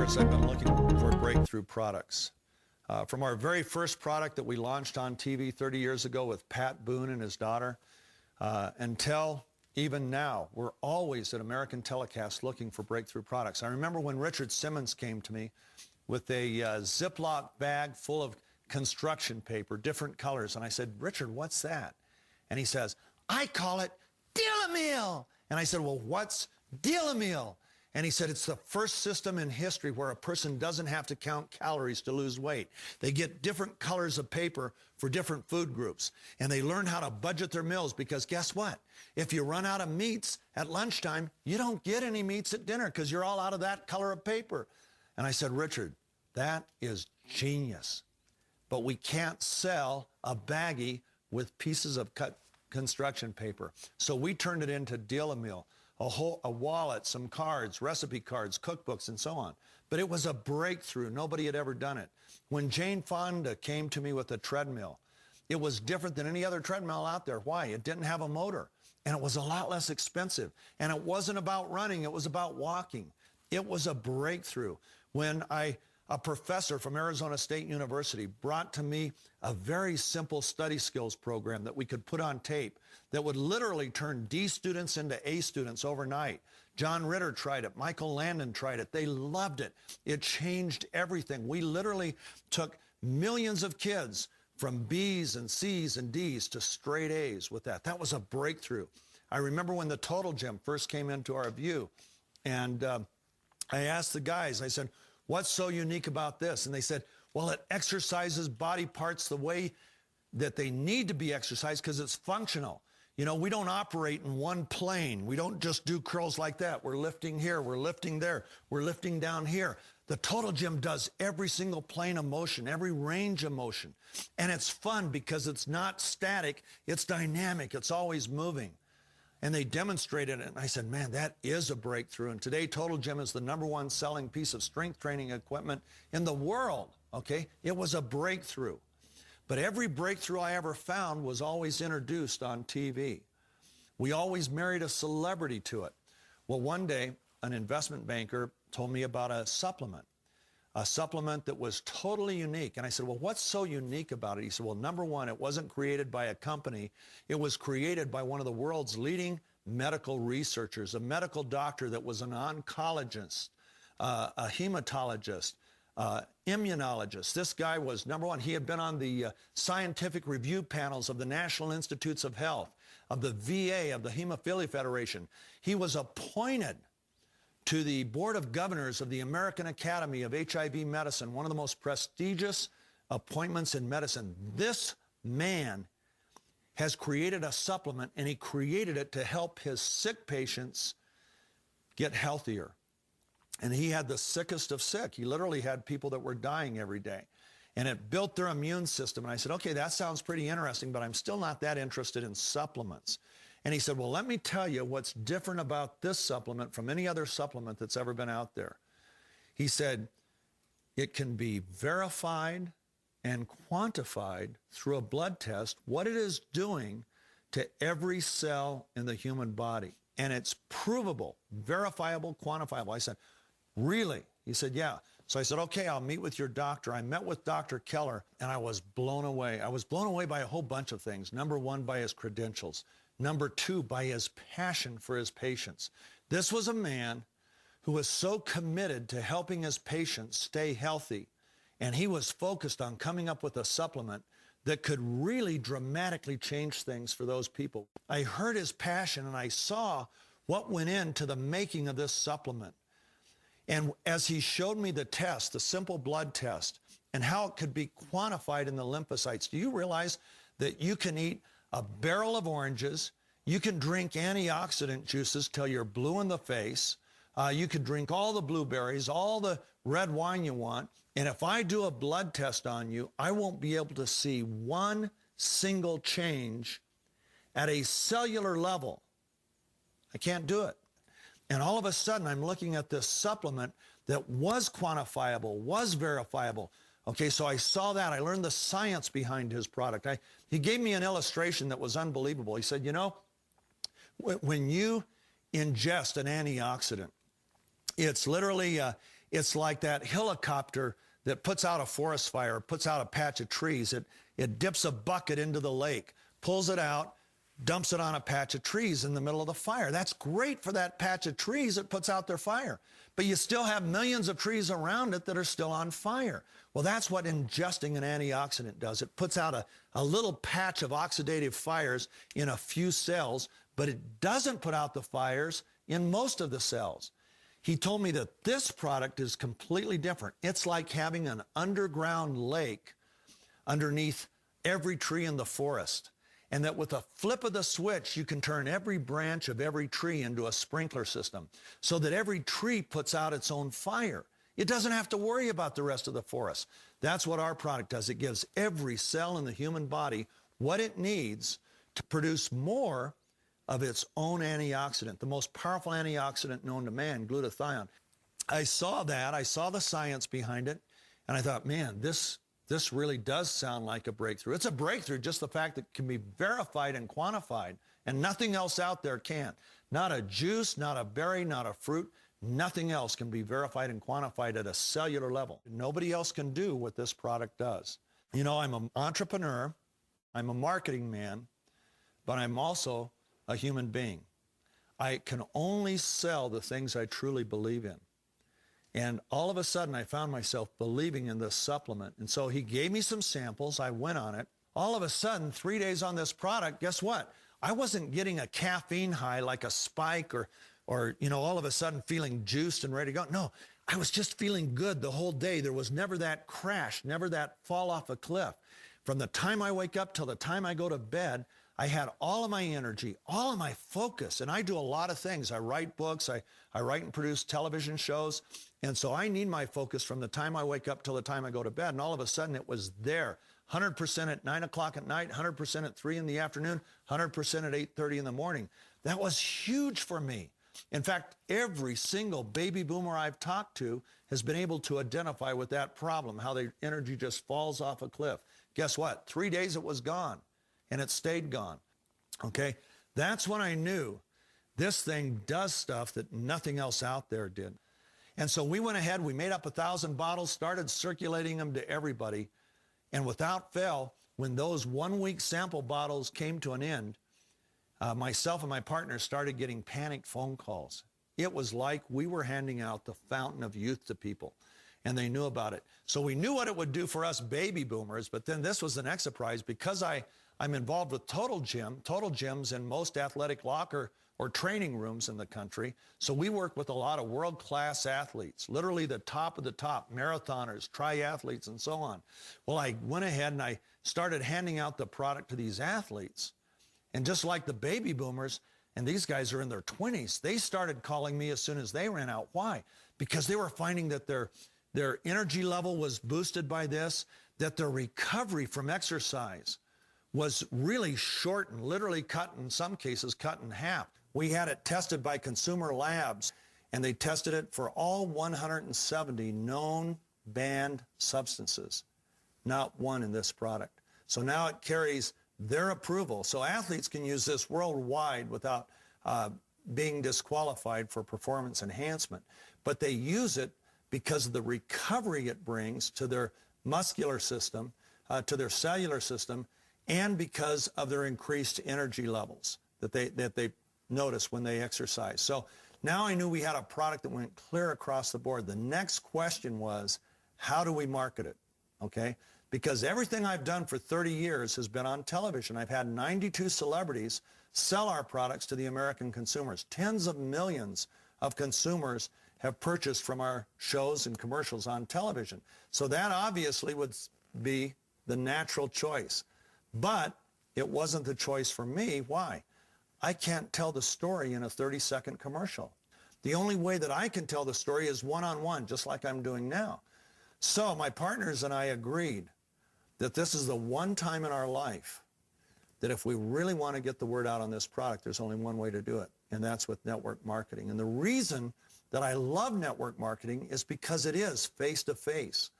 years, I've been looking for breakthrough products. From our very first product that we launched on TV 30 years ago with Pat Boone and his daughter, until even now, we're always at American Telecast looking for breakthrough products. I remember when Richard Simmons came to me with a Ziploc bag full of construction paper, different colors, and I said, Richard, what's that? And he says, I call it Deal-A-Meal. And I said, well, what's Deal-A-Meal? And he said, it's the first system in history where a person doesn't have to count calories to lose weight. They get different colors of paper for different food groups. And they learn how to budget their meals because guess what? If you run out of meats at lunchtime, you don't get any meats at dinner because you're all out of that color of paper. And I said, Richard, that is genius. But we can't sell a baggie with pieces of cut construction paper. So we turned it into Deal-A-Meal. A wallet, some cards, recipe cards, cookbooks, and so on. But it was a breakthrough. Nobody had ever done it. When Jane Fonda came to me with a treadmill, it was different than any other treadmill out there. Why? It didn't have a motor, and it was a lot less expensive. And it wasn't about running. It was about walking. It was a breakthrough. When a professor from Arizona State University brought to me a very simple study skills program that we could put on tape that would literally turn D students into A students overnight. John Ritter tried it. Michael Landon tried it. They loved it. It changed everything. We literally took millions of kids from B's and C's and D's to straight A's with that. That was a breakthrough. I remember when the Total Gym first came into our view, and I asked the guys, I said, what's so unique about this? And they said, well, it exercises body parts the way that they need to be exercised because it's functional. You know, we don't operate in one plane. We don't just do curls like that. We're lifting here, we're lifting there, we're lifting down here. The Total Gym does every single plane of motion, every range of motion. And it's fun because it's not static, it's dynamic, it's always moving. And they demonstrated it, and I said, man, that is a breakthrough. And today, Total Gym is the #1 selling piece of strength training equipment in the world, okay? It was a breakthrough. But every breakthrough I ever found was always introduced on TV. We always married a celebrity to it. Well, one day, an investment banker told me about a supplement that was totally unique. And I said, well, what's so unique about it? He said, well, #1, it wasn't created by a company. It was created by one of the world's leading medical researchers, a medical doctor that was an oncologist, a hematologist, immunologist. This guy was #1. He had been on the scientific review panels of the National Institutes of Health, of the VA, of the Hemophilia Federation. He was appointed to the Board of Governors of the American Academy of HIV Medicine, one of the most prestigious appointments in medicine. This man has created a supplement, and he created it to help his sick patients get healthier. And he had the sickest of sick. He literally had people that were dying every day. And it built their immune system. And I said, okay, that sounds pretty interesting, but I'm still not that interested in supplements. And he said, well, let me tell you what's different about this supplement from any other supplement that's ever been out there. He said, it can be verified and quantified through a blood test what it is doing to every cell in the human body. And it's provable, verifiable, quantifiable. I said, really? He said, yeah. So I said, okay, I'll meet with your doctor. I met with Dr. Keller, and I was blown away. I was blown away by a whole bunch of things. #1, by his credentials. #2, by his passion for his patients. This was a man who was so committed to helping his patients stay healthy, and he was focused on coming up with a supplement that could really dramatically change things for those people. I heard his passion, and I saw what went into the making of this supplement. And as he showed me the test, the simple blood test, and how it could be quantified in the lymphocytes, do you realize that you can eat a barrel of oranges, you can drink antioxidant juices till you're blue in the face, you could drink all the blueberries, all the red wine you want, and if I do a blood test on you, I won't be able to see one single change at a cellular level. I can't do it. And all of a sudden, I'm looking at this supplement that was quantifiable, was verifiable. Okay, so I saw that. I learned the science behind his product. He gave me an illustration that was unbelievable. He said, you know, when you ingest an antioxidant, it's literally It's like that helicopter that puts out a forest fire, puts out a patch of trees. It dips a bucket into the lake, pulls it out, dumps it on a patch of trees in the middle of the fire. That's great for that patch of trees that puts out their fire. But you still have millions of trees around it that are still on fire. Well, that's what ingesting an antioxidant does. It puts out a little patch of oxidative fires in a few cells, but it doesn't put out the fires in most of the cells. He told me that this product is completely different. It's like having an underground lake underneath every tree in the forest. And that with a flip of the switch, you can turn every branch of every tree into a sprinkler system so that every tree puts out its own fire. It doesn't have to worry about the rest of the forest. That's what our product does. It gives every cell in the human body what it needs to produce more of its own antioxidant, the most powerful antioxidant known to man, glutathione. I saw that. I saw the science behind it, and I thought, man, this really does sound like a breakthrough. It's a breakthrough, just the fact that it can be verified and quantified, and nothing else out there can. Not a juice, not a berry, not a fruit, nothing else can be verified and quantified at a cellular level. Nobody else can do what this product does. You know, I'm an entrepreneur, I'm a marketing man, but I'm also a human being. I can only sell the things I truly believe in. And all of a sudden, I found myself believing in this supplement. And so he gave me some samples. I went on it. All of a sudden, 3 days on this product, guess what? I wasn't getting a caffeine high like a spike or all of a sudden feeling juiced and ready to go. No, I was just feeling good the whole day. There was never that crash, never that fall off a cliff. From the time I wake up till the time I go to bed, I had all of my energy, all of my focus, and I do a lot of things. I write books, I write and produce television shows, and so I need my focus from the time I wake up till the time I go to bed, and all of a sudden it was there, 100% at 9 o'clock at night, 100% at 3 in the afternoon, 100% at 8:30 in the morning. That was huge for me. In fact, every single baby boomer I've talked to has been able to identify with that problem, how their energy just falls off a cliff. Guess what? 3 days it was gone. And it stayed gone, okay? That's when I knew this thing does stuff that nothing else out there did. And so we went ahead, we made up 1,000 bottles, started circulating them to everybody, and without fail, when those 1 week sample bottles came to an end, myself and my partner started getting panicked phone calls. It was like we were handing out the fountain of youth to people, and they knew about it. So we knew what it would do for us baby boomers, but then this was the next surprise. Because I'm involved with Total Gyms in most athletic locker or training rooms in the country. So we work with a lot of world-class athletes, literally the top of the top, marathoners, triathletes, and so on. Well, I went ahead and I started handing out the product to these athletes. And just like the baby boomers, and these guys are in their 20s, they started calling me as soon as they ran out. Why? Because they were finding that their energy level was boosted by this, that their recovery from exercise was really shortened, literally cut, in some cases, cut in half. We had it tested by consumer labs, and they tested it for all 170 known banned substances, not one in this product. So now it carries their approval. So athletes can use this worldwide without being disqualified for performance enhancement. But they use it because of the recovery it brings to their muscular system, to their cellular system, and because of their increased energy levels that they notice when they exercise. So now I knew we had a product that went clear across the board. The next question was, how do we market it? Okay? Because everything I've done for 30 years has been on television. I've had 92 celebrities sell our products to the American consumers. Tens of millions of consumers have purchased from our shows and commercials on television. So that obviously would be the natural choice. But it wasn't the choice for me. Why? I can't tell the story in a 30-second commercial. The only way that I can tell the story is one-on-one, just like I'm doing now. So my partners and I agreed that this is the one time in our life that if we really want to get the word out on this product, there's only one way to do it, and that's with network marketing. And the reason that I love network marketing is because it is face-to-face.